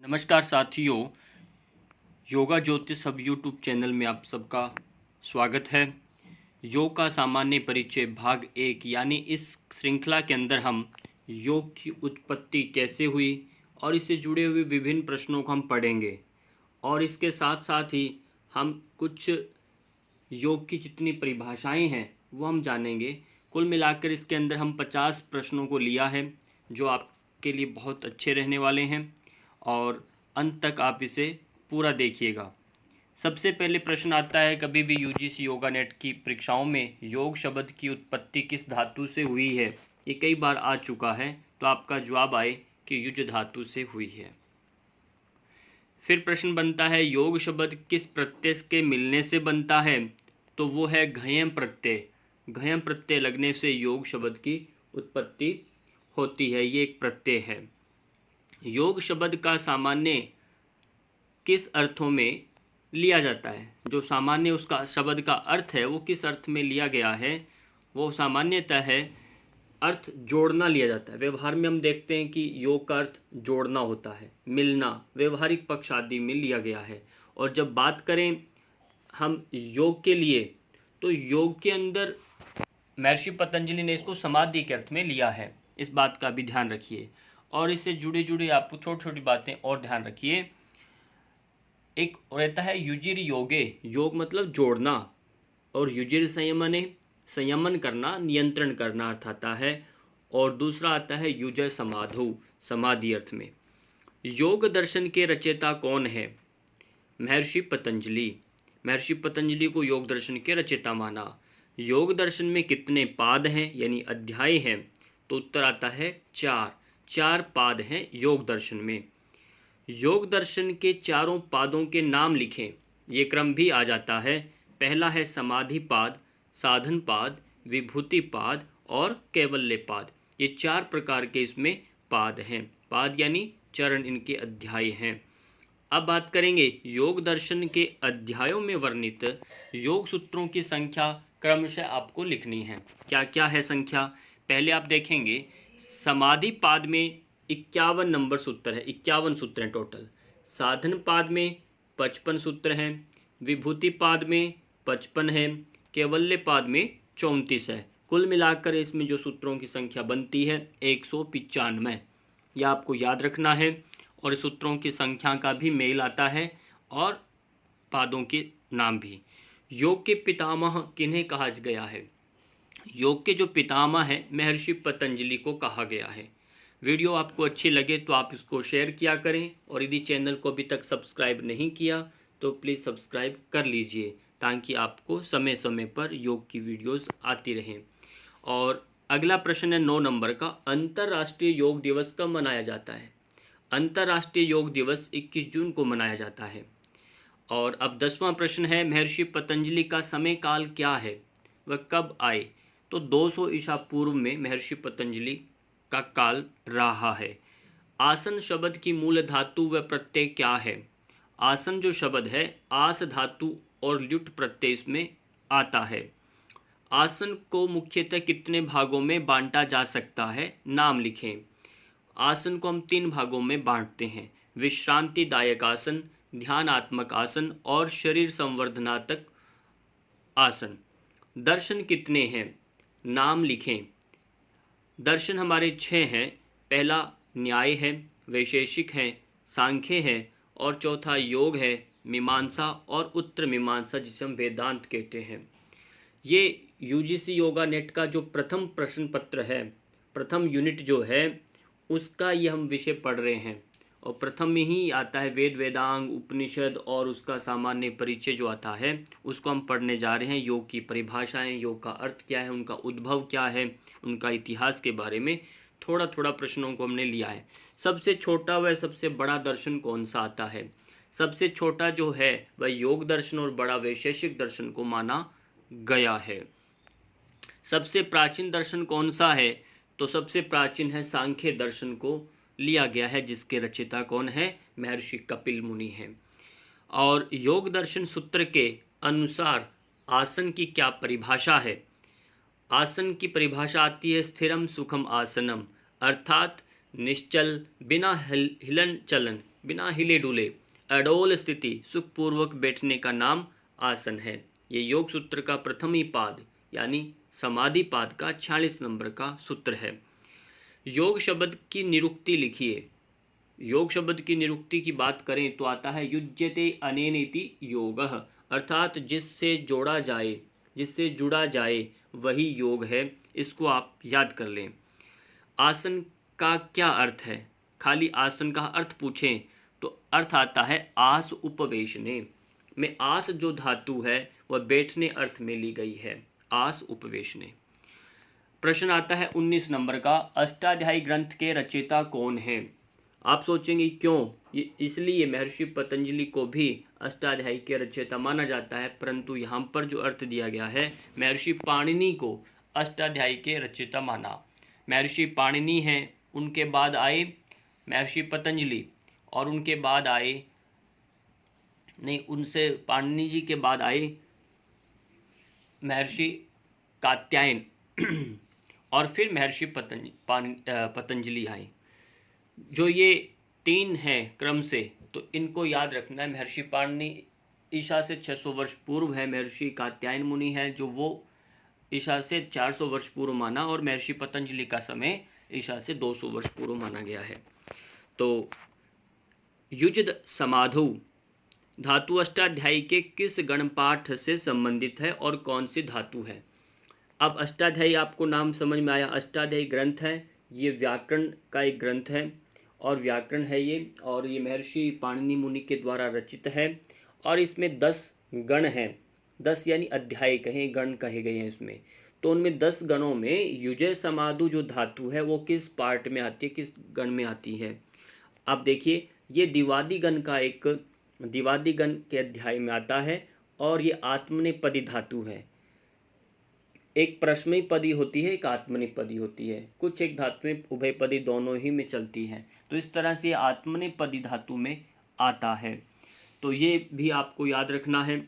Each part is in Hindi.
नमस्कार साथियों, योगा ज्योतिष सब यूट्यूब चैनल में आप सबका स्वागत है। योग का सामान्य परिचय भाग 1 यानी इस श्रृंखला के अंदर हम योग की उत्पत्ति कैसे हुई और इससे जुड़े हुए विभिन्न प्रश्नों को हम पढ़ेंगे और इसके साथ साथ ही हम कुछ योग की जितनी परिभाषाएं हैं वो हम जानेंगे। कुल मिलाकर इसके अंदर हम 50 प्रश्नों को लिया है जो आपके लिए बहुत अच्छे रहने वाले हैं और अंत तक आप इसे पूरा देखिएगा। सबसे पहले प्रश्न आता है, कभी भी यूजीसी योगा नेट की परीक्षाओं में योग शब्द की उत्पत्ति किस धातु से हुई है? ये कई बार आ चुका है, तो आपका जवाब आए कि युज धातु से हुई है। फिर प्रश्न बनता है, योग शब्द किस प्रत्यय के मिलने से बनता है? तो वो है घयम प्रत्यय। घयम प्रत्यय लगने से योग शब्द की उत्पत्ति होती है। ये एक प्रत्यय है। योग शब्द का सामान्य किस अर्थों में लिया जाता है? जो सामान्य उसका शब्द का अर्थ है वो किस अर्थ में लिया गया है? वो सामान्यतः है अर्थ जोड़ना लिया जाता है। व्यवहार में हम देखते हैं कि योग का अर्थ जोड़ना होता है, मिलना, व्यवहारिक पक्ष आदि में लिया गया है। और जब बात करें हम योग के लिए, तो योग के अंदर महर्षि पतंजलि ने इसको समाधि के अर्थ में लिया है। इस बात का भी ध्यान रखिए और इससे जुड़े जुड़े आपको छोटी छोटी बातें और ध्यान रखिए। एक रहता है युजिर योगे, योग मतलब जोड़ना, और युजिर संयमन करना, नियंत्रण करना अर्थ आता है। और दूसरा आता है युजय समाधु, समाधि अर्थ में। योग दर्शन के रचयिता कौन है? महर्षि पतंजलि। महर्षि पतंजलि को योग दर्शन के रचयिता माना। योग दर्शन में कितने पाद हैं यानी अध्याय हैं? तो उत्तर आता है 4 पाद हैं योग दर्शन में। योग दर्शन के चारों पादों के नाम लिखें। ये क्रम भी आ जाता है। पहला है समाधि पाद, साधन पाद, विभूति पाद और कैवल्य पाद। ये 4 प्रकार के इसमें पाद हैं। पाद यानी चरण, इनके अध्याय हैं। अब बात करेंगे योग दर्शन के अध्यायों में वर्णित योग सूत्रों की संख्या क्रमशः आपको लिखनी है। क्या क्या है संख्या? पहले आप देखेंगे समाधि पाद में 51 नंबर सूत्र है, 51 सूत्र हैं टोटल। साधन पाद में 55 सूत्र हैं, विभूति पाद में 55 है, कैवल्य पाद में 34 है। कुल मिलाकर इसमें जो सूत्रों की संख्या बनती है 195। यह आपको याद रखना है। और सूत्रों की संख्या का भी मेल आता है और पादों के नाम भी। योग के पितामह किन्हें कहा गया है? योग के जो पितामह हैं महर्षि पतंजलि को कहा गया है। वीडियो आपको अच्छी लगे तो आप इसको शेयर किया करें और यदि चैनल को अभी तक सब्सक्राइब नहीं किया तो प्लीज़ सब्सक्राइब कर लीजिए ताकि आपको समय समय पर योग की वीडियोस आती रहें। और अगला प्रश्न है 9 नंबर का, अंतर्राष्ट्रीय योग दिवस कब मनाया जाता है? अंतर्राष्ट्रीय योग दिवस 21 जून को मनाया जाता है। और अब 10वां प्रश्न है, महर्षि पतंजलि का समय काल क्या है? वह कब आए? तो 200 ईसा पूर्व में महर्षि पतंजलि का काल रहा है। आसन शब्द की मूल धातु व प्रत्यय क्या है? आसन जो शब्द है आस धातु और ल्युट प्रत्यय इसमें आता है। आसन को मुख्यतः कितने भागों में बांटा जा सकता है? नाम लिखें। आसन को हम 3 भागों में बांटते हैं, विश्रांतिदायक आसन, ध्यानात्मक आसन और शरीर संवर्धनात्मक आसन। दर्शन कितने हैं? नाम लिखें। दर्शन हमारे 6 हैं। पहला न्याय है, वैशेषिक है, सांख्य है और चौथा योग है, मीमांसा और उत्तर मीमांसा जिसे हम वेदांत कहते हैं। ये यूजीसी योगा नेट का जो प्रथम प्रश्न पत्र है, प्रथम यूनिट जो है उसका ये हम विषय पढ़ रहे हैं। और प्रथम में ही आता है वेद वेदांग उपनिषद और उसका सामान्य परिचय जो आता है उसको हम पढ़ने जा रहे हैं। योग की परिभाषाएं, योग का अर्थ क्या है, उनका उद्भव क्या है, उनका इतिहास के बारे में थोड़ा थोड़ा प्रश्नों को हमने लिया है। सबसे छोटा व सबसे बड़ा दर्शन कौन सा आता है? सबसे छोटा जो है वह योग दर्शन और बड़ा वैशेषिक दर्शन को माना गया है। सबसे प्राचीन दर्शन कौन सा है? तो सबसे प्राचीन है सांख्य दर्शन को लिया गया है, जिसके रचयिता कौन है? महर्षि कपिल मुनि हैं। और योग दर्शन सूत्र के अनुसार आसन की क्या परिभाषा है? आसन की परिभाषा आती है स्थिरम सुखम आसनम, अर्थात निश्चल, बिना हिलन चलन, बिना हिले डुले अडोल स्थिति सुखपूर्वक बैठने का नाम आसन है। ये योग सूत्र का प्रथम ही पाद यानी समाधि पाद का 46 नंबर का सूत्र है। योग शब्द की निरुक्ति लिखिए। योग शब्द की निरुक्ति की बात करें तो आता है युज्यते अनेन इति योगः, अर्थात जिससे जोड़ा जाए, जिससे जुड़ा जाए वही योग है। इसको आप याद कर लें। आसन का क्या अर्थ है? खाली आसन का अर्थ पूछें तो अर्थ आता है आस उपवेशने में। आस जो धातु है वह बैठने अर्थ में ली गई है, आस उपवेशने। प्रश्न आता है 19 नंबर का, अष्टाध्यायी ग्रंथ के रचयिता कौन है? आप सोचेंगे क्यों? ये इसलिए महर्षि पतंजलि को भी अष्टाध्यायी के रचयिता माना जाता है, परंतु यहाँ पर जो अर्थ दिया गया है, महर्षि पाणिनि को अष्टाध्यायी के रचयिता माना। महर्षि पाणिनि हैं, उनके बाद आए महर्षि पतंजलि, और उनके बाद आए नहीं, उनसे पाणिनि जी के बाद आए महर्षि कात्यायन और फिर महर्षि पतंजलि आए। जो ये तीन हैं क्रम से, तो इनको याद रखना है। महर्षि पाणिनि ईशा से 600 वर्ष पूर्व है, महर्षि कात्यायन मुनि है जो वो ईशा से 400 वर्ष पूर्व माना, और महर्षि पतंजलि का समय ईशा से 200 वर्ष पूर्व माना गया है। तो युज्य समाधौ धातु अष्टाध्यायी के किस गणपाठ से संबंधित है और कौन सी धातु है? अब अष्टाध्यायी आपको नाम समझ में आया। अष्टाध्यायी ग्रंथ है, ये व्याकरण का एक ग्रंथ है और व्याकरण है ये, और ये महर्षि पाणिनि मुनि के द्वारा रचित है, और इसमें 10 गण हैं। 10 यानी अध्याय कहें, गण कहे गए हैं इसमें। तो उनमें 10 गणों में युजय समाधु जो धातु है वो किस पार्ट में आती है, किस गण में आती है? अब देखिए, ये दिवादी गण का एक दिवादी गण के अध्याय में आता है, और ये आत्मनेपदी धातु है। एक प्रश्मयपदी होती है, एक आत्मनेपदी होती है। कुछ एक धातुएं उभयपदी दोनों ही में चलती हैं, तो इस तरह से आत्मनेपदी धातु में आता है। तो ये भी आपको याद रखना है।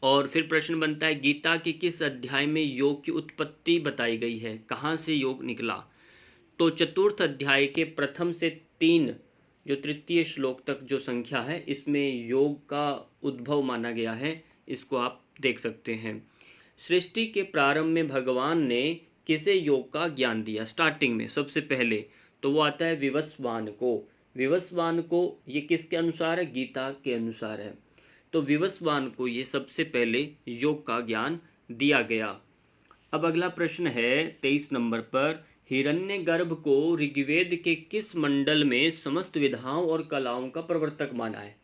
और फिर प्रश्न बनता है, गीता के किस अध्याय में योग की उत्पत्ति बताई गई है? कहाँ से योग निकला? तो चतुर्थ अध्याय के प्रथम से 3 जो तृतीय श्लोक तक जो संख्या है, इसमें योग का उद्भव माना गया है। इसको आप देख सकते हैं। सृष्टि के प्रारंभ में भगवान ने किसे योग का ज्ञान दिया? स्टार्टिंग में सबसे पहले तो वो आता है विवस्वान को। विवस्वान को ये किसके अनुसार है? गीता के अनुसार है। तो विवस्वान को ये सबसे पहले योग का ज्ञान दिया गया। अब अगला प्रश्न है 23 नंबर पर, हिरण्यगर्भ को ऋग्वेद के किस मंडल में समस्त विधाओं और कलाओं का प्रवर्तक माना है?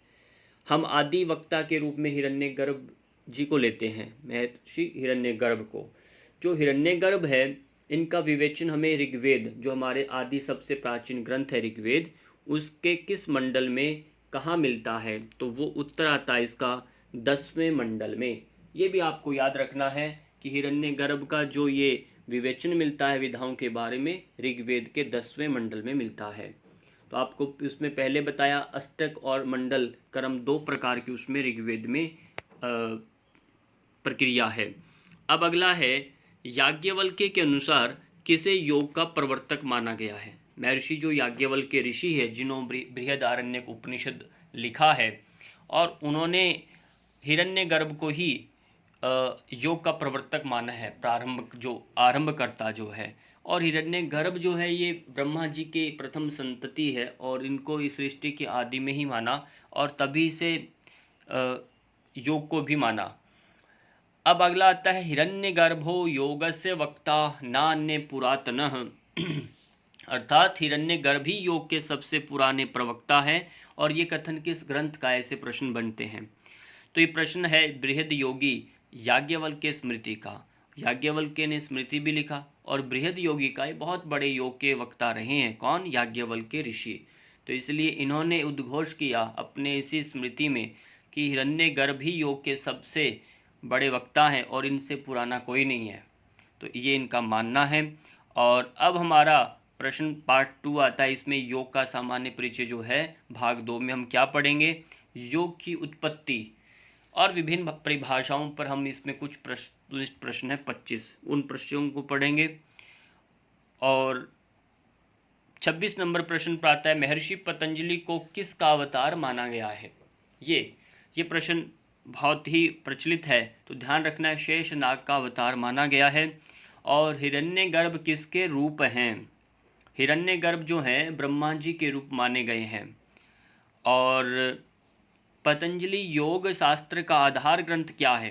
हम आदि वक्ता के रूप में हिरण्यगर्भ जी को लेते हैं, महर्षि हिरण्यगर्भ को। जो हिरण्यगर्भ है, इनका विवेचन हमें ऋग्वेद, जो हमारे आदि सबसे प्राचीन ग्रंथ है ऋग्वेद, उसके किस मंडल में कहाँ मिलता है? तो वो उत्तर आता है इसका 10वें मंडल में। ये भी आपको याद रखना है कि हिरण्यगर्भ का जो ये विवेचन मिलता है विधाओं के बारे में, ऋग्वेद के 10वें मंडल में मिलता है। तो आपको उसमें पहले बताया अष्टक और मंडल क्रम 2 प्रकार की उसमें ऋग्वेद में प्रक्रिया है। अब अगला है, याज्ञवल्क्य के अनुसार किसे योग का प्रवर्तक माना गया है? महर्षि जो याज्ञवल्क्य ऋषि है, जिन्होंने बृहदारण्यक उपनिषद लिखा है, और उन्होंने हिरण्यगर्भ को ही योग का प्रवर्तक माना है, आरंभकर्ता जो है। और हिरण्यगर्भ जो है ये ब्रह्मा जी के प्रथम संतति है, और इनको इस सृष्टि के आदि में ही माना, और तभी से योग को भी माना। अब अगला आता है, हिरण्यगर्भो योगस्य वक्ता नान्य पुरातनः अर्थात हिरण्यगर्भ ही योग के सबसे पुराने प्रवक्ता है। और ये कथन किस ग्रंथ का? ऐसे प्रश्न बनते हैं। तो ये प्रश्न है बृहद योगी याज्ञवल्क्य स्मृति का। याज्ञवल्क्य ने स्मृति भी लिखा, और बृहद योगी का ये बहुत बड़े योग के वक्ता रहे हैं। कौन? याज्ञवल्क्य ऋषि। तो इसलिए इन्होंने उद्घोष किया अपने इसी स्मृति में कि हिरण्यगर्भ ही योग के सबसे बड़े वक्ता हैं और इनसे पुराना कोई नहीं है। तो ये इनका मानना है। और अब हमारा प्रश्न पार्ट 2 आता है। इसमें योग का सामान्य परिचय जो है भाग 2 में हम क्या पढ़ेंगे? योग की उत्पत्ति और विभिन्न परिभाषाओं पर हम इसमें कुछ प्रश्न है 25, उन प्रश्नों को पढ़ेंगे। और 26 नंबर प्रश्न पर आता है, महर्षि पतंजलि को किसका अवतार माना गया है। ये प्रश्न बहुत ही प्रचलित है, तो ध्यान रखना है, शेषनाग का अवतार माना गया है। और हिरण्यगर्भ किसके रूप हैं। हिरण्यगर्भ जो हैं ब्रह्मा जी के रूप माने गए हैं। और पतंजलि योग शास्त्र का आधार ग्रंथ क्या है।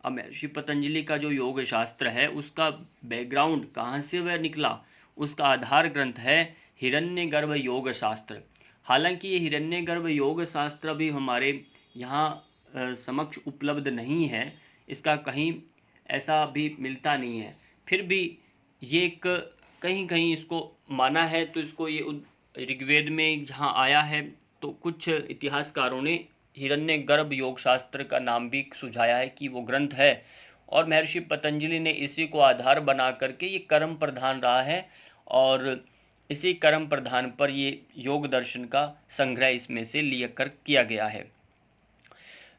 अब महर्षि पतंजलि का जो योग शास्त्र है उसका बैकग्राउंड कहाँ से वह निकला, उसका आधार ग्रंथ है हिरण्यगर्भ योग शास्त्र। हालांकि ये हिरण्यगर्भ योग शास्त्र भी हमारे यहाँ समक्ष उपलब्ध नहीं है, इसका कहीं ऐसा भी मिलता नहीं है। फिर भी ये एक कहीं कहीं इसको माना है, तो इसको ये ऋग्वेद में जहाँ आया है तो कुछ इतिहासकारों ने हिरण्यगर्भ योग शास्त्र का नाम भी सुझाया है कि वो ग्रंथ है। और महर्षि पतंजलि ने इसी को आधार बना करके ये कर्म प्रधान रहा है, और इसी कर्म प्रधान पर ये योग दर्शन का संग्रह इसमें से लिया कर किया गया है।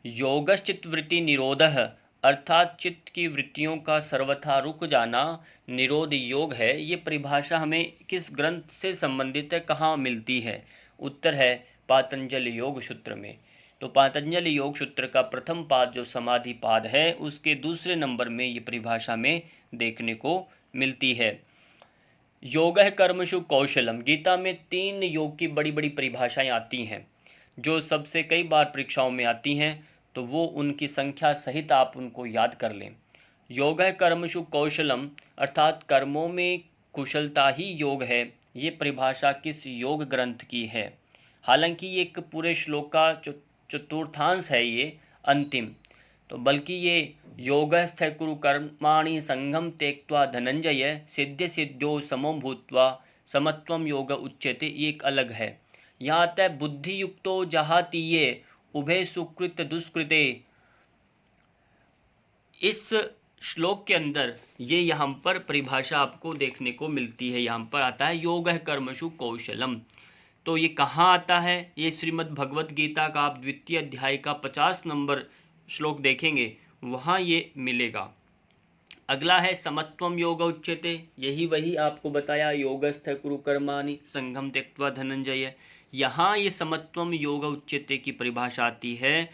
योगश्चित्तवृत्ति निरोधः अर्थात चित्त की वृत्तियों का सर्वथा रुक जाना निरोध योग है। ये परिभाषा हमें किस ग्रंथ से संबंधित है, कहाँ मिलती है। उत्तर है पातंजलि योग सूत्र में। तो पातंजलि योग सूत्र का प्रथम पाद जो समाधि पाद है उसके दूसरे नंबर में ये परिभाषा में देखने को मिलती है। योग है कर्मशु कौशलम। गीता में 3 योग की बड़ी बड़ी परिभाषाएं आती हैं जो सबसे कई बार परीक्षाओं में आती हैं, तो वो उनकी संख्या सहित आप उनको याद कर लें। योग है कर्मशु कौशलम अर्थात कर्मों में कुशलता ही योग है। ये परिभाषा किस योग ग्रंथ की है। हालांकि ये एक पूरे श्लोक का चतुर्थांश है ये अंतिम, तो बल्कि ये योगस्थ कुरु कर्माणि संगम त्यक्त्वा धनंजय सिद्ध सिद्ध्यो समो भूत्वा समत्वम योग उच्यते, ये एक अलग है। यहाँ आता है बुद्धि युक्तो जहातीये उभय सुकृत दुष्कृते। इस श्लोक के अंदर ये यहाँ पर परिभाषा आपको देखने को मिलती है। यहाँ पर आता है योग है कर्मशु कौशलम। तो ये कहाँ आता है, ये श्रीमद् भगवत गीता का आप द्वितीय अध्याय का 50 नंबर श्लोक देखेंगे, वहाँ ये मिलेगा। अगला है समत्वम योग उच्यते। यही वही आपको बताया योगस्थ कुरु कर्माणि संगम त्यक्त्वा धनंजय। यहाँ ये समत्वम योग उच्यते की परिभाषा आती है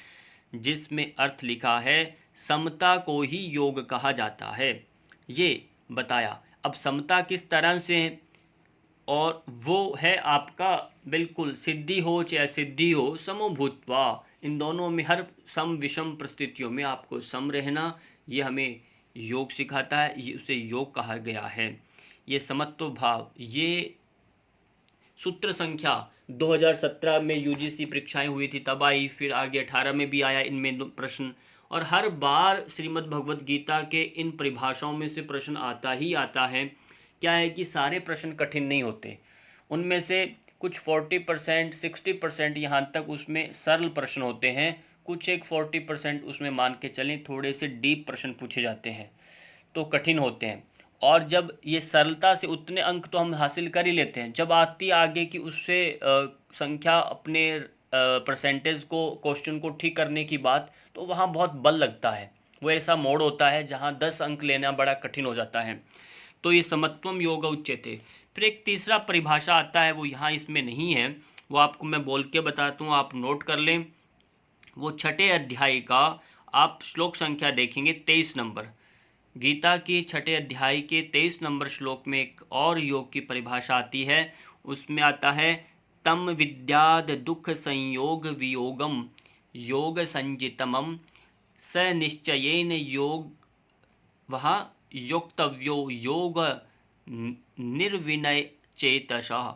जिसमें अर्थ लिखा है समता को ही योग कहा जाता है, ये बताया। अब समता किस तरह से है, और वो है आपका बिल्कुल सिद्धि हो चाहे सिद्धि हो समो भूत्वा, इन दोनों में हर सम विषम परिस्थितियों में आपको सम रहना, ये हमें योग सिखाता है, ये उसे योग कहा गया है। ये समत्व भाव, ये सूत्र संख्या 2017 में यूजीसी परीक्षाएं हुई थी तब आई, फिर आगे 18 में भी आया इनमें प्रश्न, और हर बार श्रीमद् भगवत गीता के इन परिभाषाओं में से प्रश्न आता ही आता है। क्या है कि सारे प्रश्न कठिन नहीं होते, उनमें से कुछ 40% 60% यहाँ तक उसमें सरल प्रश्न होते हैं, कुछ एक 40% उसमें मान के चलें थोड़े से डीप प्रश्न पूछे जाते हैं तो कठिन होते हैं। और जब ये सरलता से उतने अंक तो हम हासिल कर ही लेते हैं, जब आती आगे की उससे संख्या अपने परसेंटेज को क्वेश्चन को ठीक करने की बात, तो वहाँ बहुत बल लगता है। वो ऐसा मोड़ होता है जहाँ 10 अंक लेना बड़ा कठिन हो जाता है। तो ये समत्वम योग उच्यते। फिर एक तीसरा परिभाषा आता है, वो यहाँ इसमें नहीं है, वो आपको मैं बोल के बताता हूँ, आप नोट कर लें। वो 6ठे अध्याय का आप श्लोक संख्या देखेंगे 23 नंबर। गीता के 6ठे अध्याय के 23 नंबर श्लोक में एक और योग की परिभाषा आती है। उसमें आता है तम विद्याद दुख संयोग वियोगम योग संजितमम स निश्चयेन योग वहाँ योक्तव्यो योग निर्विनय चेतसः।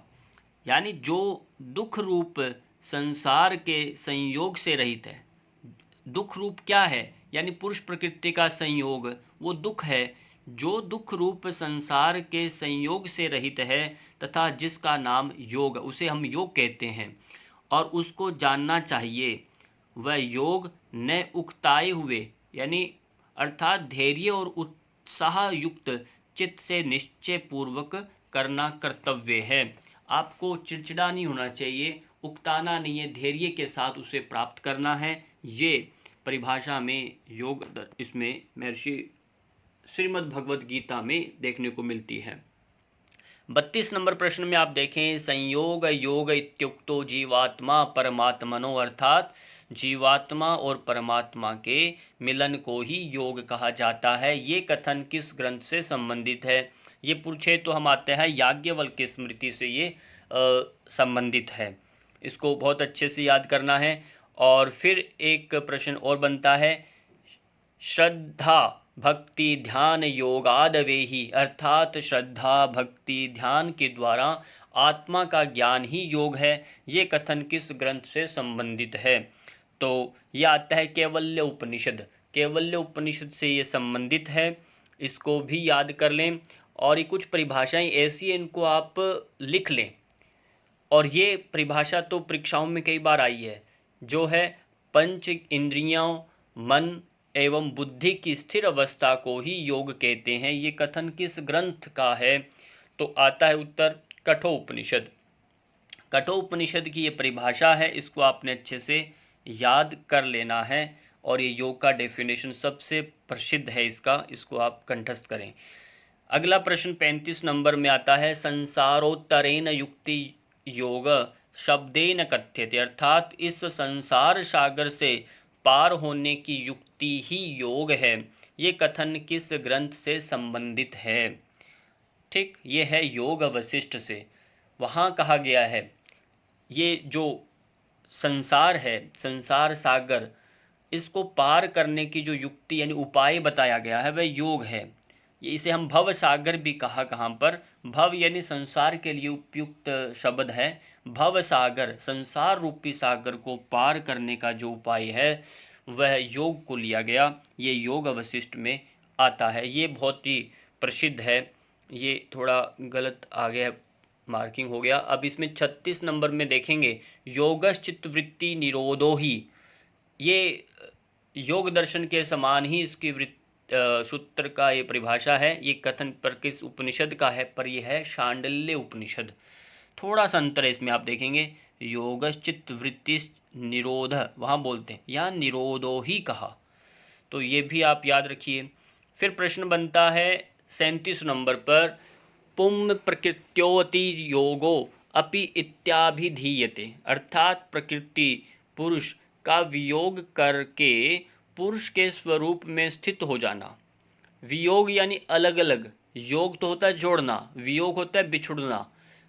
यानी जो दुख रूप संसार के संयोग से रहित है। दुख रूप क्या है, यानी पुरुष प्रकृति का संयोग, वो दुख है जो दुख रूप संसार के संयोग से रहित है तथा जिसका नाम योग, उसे हम योग कहते हैं और उसको जानना चाहिए। वह योग न उकताए हुए यानी अर्थात धैर्य और उत्साह युक्त चित्त से निश्चय पूर्वक करना कर्तव्य है। आपको चिड़चिड़ा नहीं होना चाहिए, उकताना नहीं है, धैर्य के साथ उसे प्राप्त करना है। ये परिभाषा में योग इसमें महर्षि श्रीमद् भगवत गीता में देखने को मिलती है। 32 नंबर प्रश्न में आप देखें, संयोग योग इत्युक्तो जीवात्मा परमात्मनो, अर्थात जीवात्मा और परमात्मा के मिलन को ही योग कहा जाता है। ये कथन किस ग्रंथ से संबंधित है? ये पूछे तो हम आते हैं याज्ञवल्क्य स्मृति से ये संबंधित है। इसको बहुत अच्छे से याद करना है। और फिर एक प्रश्न और बनता है, श्रद्धा भक्ति ध्यान योगादवेहि, अर्थात श्रद्धा भक्ति ध्यान के द्वारा आत्मा का ज्ञान ही योग है। ये कथन किस ग्रंथ से संबंधित है? तो ये आता है कैवल्य उपनिषद। कैवल्य उपनिषद से ये संबंधित है, इसको भी याद कर लें। और ये कुछ परिभाषाएं ऐसी हैं, इनको आप लिख लें। और ये परिभाषा तो परीक्षाओं में कई बार आई है, जो है पंच इंद्रियों मन एवं बुद्धि की स्थिर अवस्था को ही योग कहते हैं। ये कथन किस ग्रंथ का है? तो आता है उत्तर कठोपनिषद। कठोपनिषद की ये परिभाषा है, इसको आपने अच्छे से याद कर लेना है। और ये योग का डेफिनेशन सबसे प्रसिद्ध है इसका, इसको आप कंठस्थ करें। अगला प्रश्न 35 नंबर में आता है, संसारोत्तरेण युक्ति योग शब्देन कथ्यते, अर्थात इस संसार सागर से पार होने की युक्ति ही योग है। ये कथन किस ग्रंथ से संबंधित है? ठीक, ये है योग वशिष्ठ से। वहाँ कहा गया है ये जो संसार है, संसार सागर, इसको पार करने की जो युक्ति यानी उपाय बताया गया है वह योग है। ये इसे हम भव सागर भी कहा। कहाँ पर? भव यानी संसार के लिए उपयुक्त शब्द है। भव सागर, संसार रूपी सागर को पार करने का जो उपाय है वह योग को लिया गया। ये योग वशिष्ठ में आता है। ये बहुत ही प्रसिद्ध है। ये थोड़ा गलत आ गया, मार्किंग हो गया। अब इसमें 36 नंबर में देखेंगे, योगश्चित्तवृत्ति निरोधो ही। ये योग दर्शन के समान ही इसकी सूत्र का ये परिभाषा है। ये कथन पर किस उपनिषद का है? पर यह है शांडिल्य उपनिषद। थोड़ा सा अंतर है इसमें, आप देखेंगे योगश्चित्त वृत्ति निरोध वहाँ बोलते हैं, यहाँ निरोधो ही कहा। तो ये भी आप याद रखिए। फिर प्रश्न बनता है 37 नंबर पर, पुम प्रकृत्योति योगो अपि इत्याभिधीयते, अर्थात प्रकृति पुरुष का वियोग करके पुरुष के स्वरूप में स्थित हो जाना। वियोग यानी अलग अलग, योग तो होता है जोड़ना, वियोग होता है बिछुड़ना,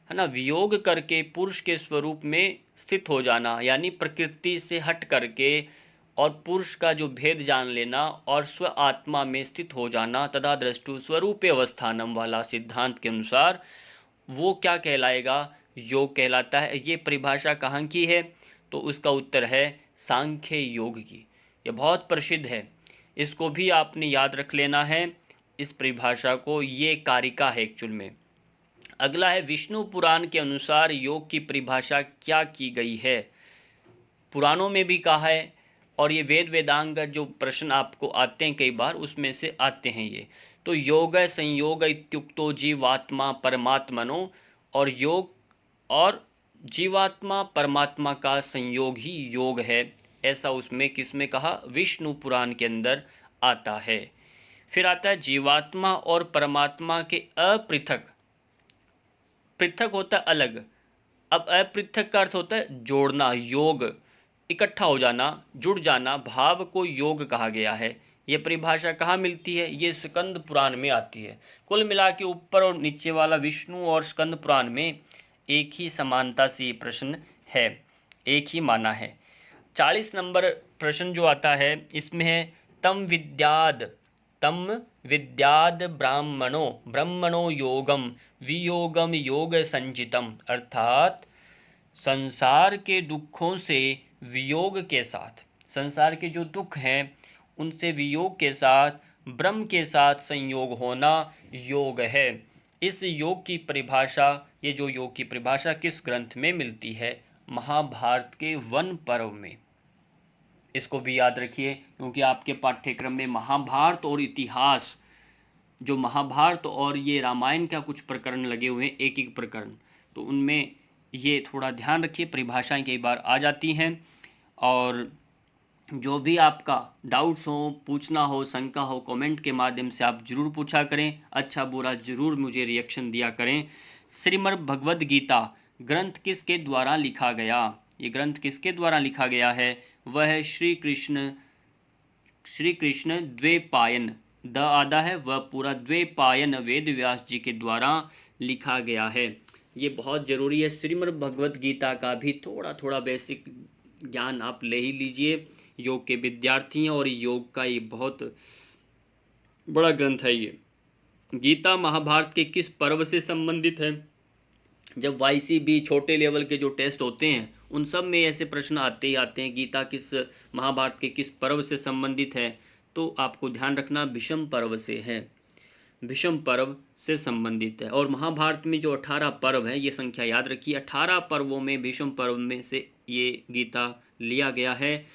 है ना। वियोग करके पुरुष के स्वरूप में स्थित हो जाना यानी प्रकृति से हट करके और पुरुष का जो भेद जान लेना और स्व आत्मा में स्थित हो जाना, तथा दृष्टु स्वरूपे अवस्थानम वाला सिद्धांत के अनुसार वो क्या कहलाएगा? योग कहलाता है। ये परिभाषा कहाँ की है? तो उसका उत्तर है सांख्य योग की। ये बहुत प्रसिद्ध है, इसको भी आपने याद रख लेना है इस परिभाषा को। ये कारिका है एक्चुअल में। अगला है, विष्णु पुराण के अनुसार योग की परिभाषा क्या की गई है? पुराणों में भी कहा है, और ये वेद वेदांग जो प्रश्न आपको आते हैं कई बार, उसमें से आते हैं ये। तो योग संयोग इत्युक्तो जीवात्मा परमात्मनो, और योग और जीवात्मा परमात्मा का संयोग ही योग है, ऐसा उसमें किसमें कहा? विष्णु पुराण के अंदर आता है। फिर आता है जीवात्मा और परमात्मा के अपृथक। पृथक होता है अलग, अब अपृथक का अर्थ होता है जोड़ना, योग, इकट्ठा हो जाना, जुड़ जाना, भाव को योग कहा गया है। ये परिभाषा कहाँ मिलती है? ये स्कंद पुराण में आती है। कुल मिला के ऊपर और नीचे वाला विष्णु और स्कंद पुराण में एक ही समानता से ये प्रश्न है, एक ही माना है। 40 नंबर प्रश्न जो आता है इसमें है, तम विद्याद ब्राह्मणो योगम वियोगम योग संचितम, अर्थात संसार के दुखों से वियोग के साथ, संसार के जो दुख हैं उनसे वियोग के साथ ब्रह्म के साथ संयोग होना योग है। इस योग की परिभाषा, ये जो योग की परिभाषा किस ग्रंथ में मिलती है? महाभारत के वन पर्व में। इसको भी याद रखिए, क्योंकि आपके पाठ्यक्रम में महाभारत और इतिहास, जो महाभारत और ये रामायण का कुछ प्रकरण लगे हुए हैं, एक एक प्रकरण, तो उनमें ये थोड़ा ध्यान रखिए, परिभाषाएं कई बार आ जाती हैं। और जो भी आपका डाउट्स हो, पूछना हो, शंका हो, कमेंट के माध्यम से आप ज़रूर पूछा करें। अच्छा बुरा ज़रूर मुझे रिएक्शन दिया करें। श्रीमद् भगवद गीता ग्रंथ किसके द्वारा लिखा गया? ये ग्रंथ किसके द्वारा लिखा गया है? वह है श्री कृष्ण द्वैपायन। द आधा है वह पूरा द्वैपायन वेद व्यास जी के द्वारा लिखा गया है। ये बहुत ज़रूरी है। श्रीमद् भगवद गीता का भी थोड़ा थोड़ा बेसिक ज्ञान आप ले ही लीजिए, योग के विद्यार्थी हैं, और योग का ये बहुत बड़ा ग्रंथ है। ये गीता महाभारत के किस पर्व से संबंधित है? जब YCB छोटे लेवल के जो टेस्ट होते हैं उन सब में ऐसे प्रश्न आते ही आते हैं, गीता किस महाभारत के किस पर्व से संबंधित है? तो आपको ध्यान रखना भीष्म पर्व से है, भीष्म पर्व से संबंधित है। और महाभारत में जो 18 पर्व है, ये संख्या याद रखिए, 18 पर्वों में भीष्म पर्व में से ये गीता लिया गया है।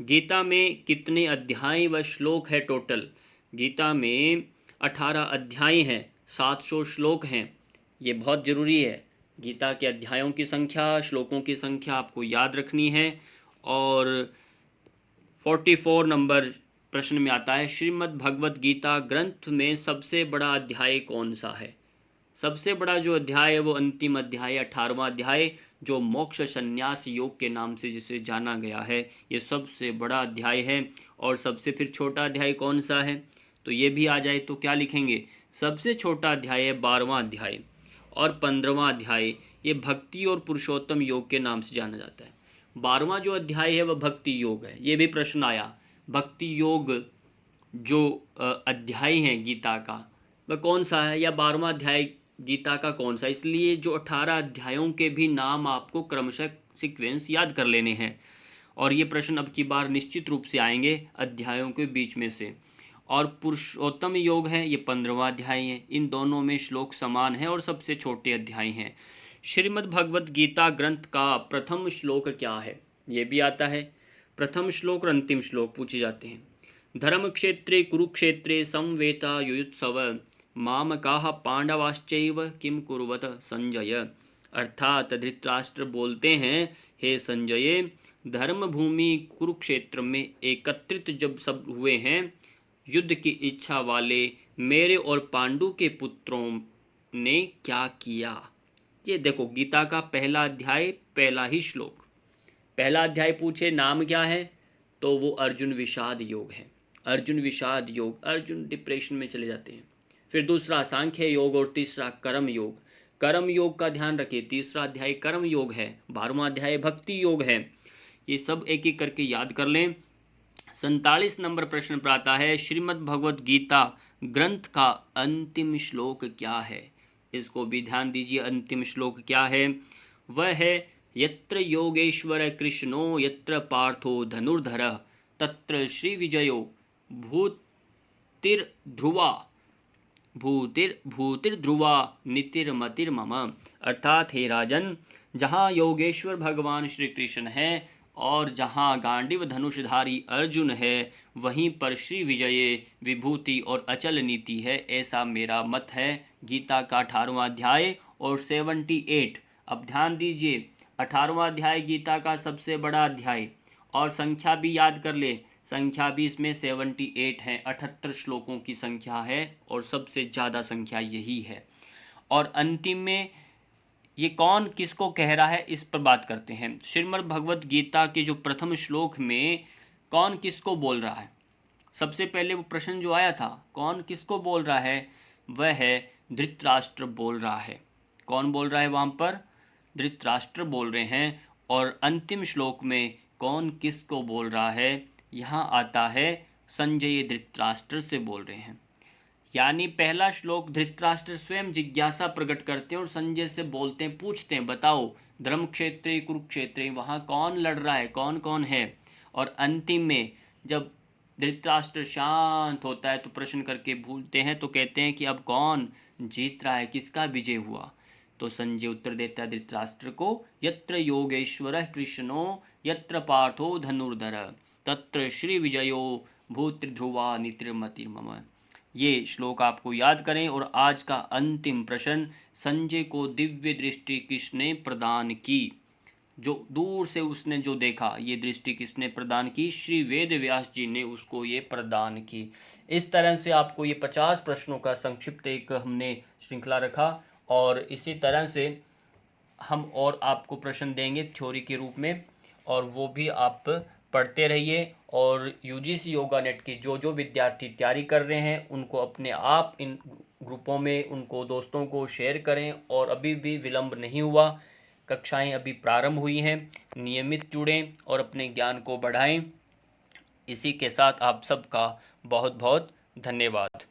गीता में कितने अध्याय व श्लोक है टोटल? गीता में 18 अध्याय हैं, 700 श्लोक हैं। ये बहुत ज़रूरी है। गीता के अध्यायों की संख्या, श्लोकों की संख्या आपको याद रखनी है। और 44 नंबर प्रश्न में आता है, श्रीमद् भगवद गीता ग्रंथ में सबसे बड़ा अध्याय कौन सा है? सबसे बड़ा जो अध्याय है वो अंतिम अध्याय, 18वां अध्याय, जो मोक्ष संन्यास योग के नाम से जिसे जाना गया है, ये सबसे बड़ा अध्याय है। और सबसे फिर छोटा अध्याय कौन सा है? तो ये भी आ जाए तो क्या लिखेंगे? सबसे छोटा अध्याय है 12वां अध्याय, और 15वां अध्याय ये भक्ति और पुरुषोत्तम योग के नाम से जाना जाता है। 12वां जो अध्याय है वह भक्ति योग है। ये भी प्रश्न आया, भक्ति योग जो अध्याय है गीता का वह कौन सा है, या 12वां अध्याय गीता का कौन सा? इसलिए जो 18 अध्यायों के भी नाम आपको क्रमशः सीक्वेंस याद कर लेने हैं। और ये प्रश्न अब की बार निश्चित रूप से आएंगे अध्यायों के बीच में से। और पुरुषोत्तम योग है, ये 15वां अध्याय है। इन दोनों में श्लोक समान है और सबसे छोटे अध्याय हैं। श्रीमद् भगवद गीता ग्रंथ का प्रथम श्लोक क्या है? ये भी आता है। प्रथम श्लोक और अंतिम श्लोक पूछे जाते हैं। धर्म क्षेत्रे कुरुक्षेत्रे समवेता युयुत्सव मामकाः पांडवाश्चैव किम कुर्वत संजय। अर्थात धृतराष्ट्र बोलते हैं, हे संजय, धर्म भूमि कुरुक्षेत्र में एकत्रित जब सब हुए हैं युद्ध की इच्छा वाले मेरे और पांडु के पुत्रों ने क्या किया? ये देखो गीता का पहला अध्याय, पहला ही श्लोक। पहला अध्याय पूछे नाम क्या है, तो वो अर्जुन विषाद योग है। अर्जुन विषाद योग, अर्जुन डिप्रेशन में चले जाते हैं। फिर दूसरा सांख्य योग और तीसरा कर्म योग। कर्म योग का ध्यान रखिए, तीसरा अध्याय कर्म योग है, 12वां अध्याय भक्ति योग है। ये सब एक एक करके याद कर लें। 47 नंबर प्रश्न पर आता है, श्रीमद् भगवद गीता ग्रंथ का अंतिम श्लोक क्या है? इसको भी ध्यान दीजिए, अंतिम श्लोक क्या है? वह है, यत्र योगेश्वर कृष्णो यत्र पार्थो धनुर्धर तत्र श्री विजयो भूतिर्ध्रुवा नीतिर्मतिर्मम। अर्थात हे राजन, जहाँ योगेश्वर भगवान श्री कृष्ण है और जहाँ गांडीव धनुषधारी अर्जुन है, वहीं पर श्री विजय विभूति और अचल नीति है, ऐसा मेरा मत है। गीता का 18वां अध्याय और 78। अब ध्यान दीजिए, 18वां अध्याय गीता का सबसे बड़ा अध्याय, और संख्या भी याद कर ले, संख्या भी इसमें 78 है, 78 श्लोकों की संख्या है और सबसे ज़्यादा संख्या यही है। और अंतिम में ये कौन किसको कह रहा है, इस पर बात करते हैं। श्रीमद् भगवद गीता के जो प्रथम श्लोक में कौन किसको बोल रहा है? सबसे पहले वो प्रश्न जो आया था, कौन किसको बोल रहा है, वह है धृतराष्ट्र बोल रहा है। कौन बोल रहा है वहाँ पर? धृतराष्ट्र बोल रहे हैं। और अंतिम श्लोक में कौन किसको बोल रहा है, यहाँ आता है संजय धृतराष्ट्र से बोल रहे हैं। यानी पहला श्लोक धृतराष्ट्र स्वयं जिज्ञासा प्रकट करते हैं और संजय से बोलते हैं, पूछते हैं, बताओ धर्म क्षेत्र कुरुक्षेत्र वहाँ कौन लड़ रहा है, कौन कौन है। और अंतिम में जब धृतराष्ट्र शांत होता है तो प्रश्न करके भूलते हैं, तो कहते हैं कि अब कौन जीत रहा है, किसका विजय हुआ? तो संजय उत्तर देता है धृतराष्ट्र को, यत्र योगेश्वर कृष्णो यत्र पार्थो धनुर्धर तत्र श्री विजयो भूतिर्ध्रुवा नीतिर्मतिर्मम। ये श्लोक आपको याद करें। और आज का अंतिम प्रश्न, संजय को दिव्य दृष्टि किसने प्रदान की? जो दूर से उसने जो देखा, ये दृष्टि किसने प्रदान की? श्री वेद व्यास जी ने उसको ये प्रदान की। इस तरह से आपको ये 50 प्रश्नों का संक्षिप्त एक हमने श्रृंखला रखा और इसी तरह से हम और आपको प्रश्न देंगे थ्योरी के रूप में, और वो भी आप पढ़ते रहिए। और यूजीसी योगा नेट की जो जो विद्यार्थी तैयारी कर रहे हैं उनको अपने आप इन ग्रुपों में उनको दोस्तों को शेयर करें। और अभी भी विलंब नहीं हुआ, कक्षाएं अभी प्रारंभ हुई हैं, नियमित जुड़ें और अपने ज्ञान को बढ़ाएं। इसी के साथ आप सबका बहुत बहुत धन्यवाद।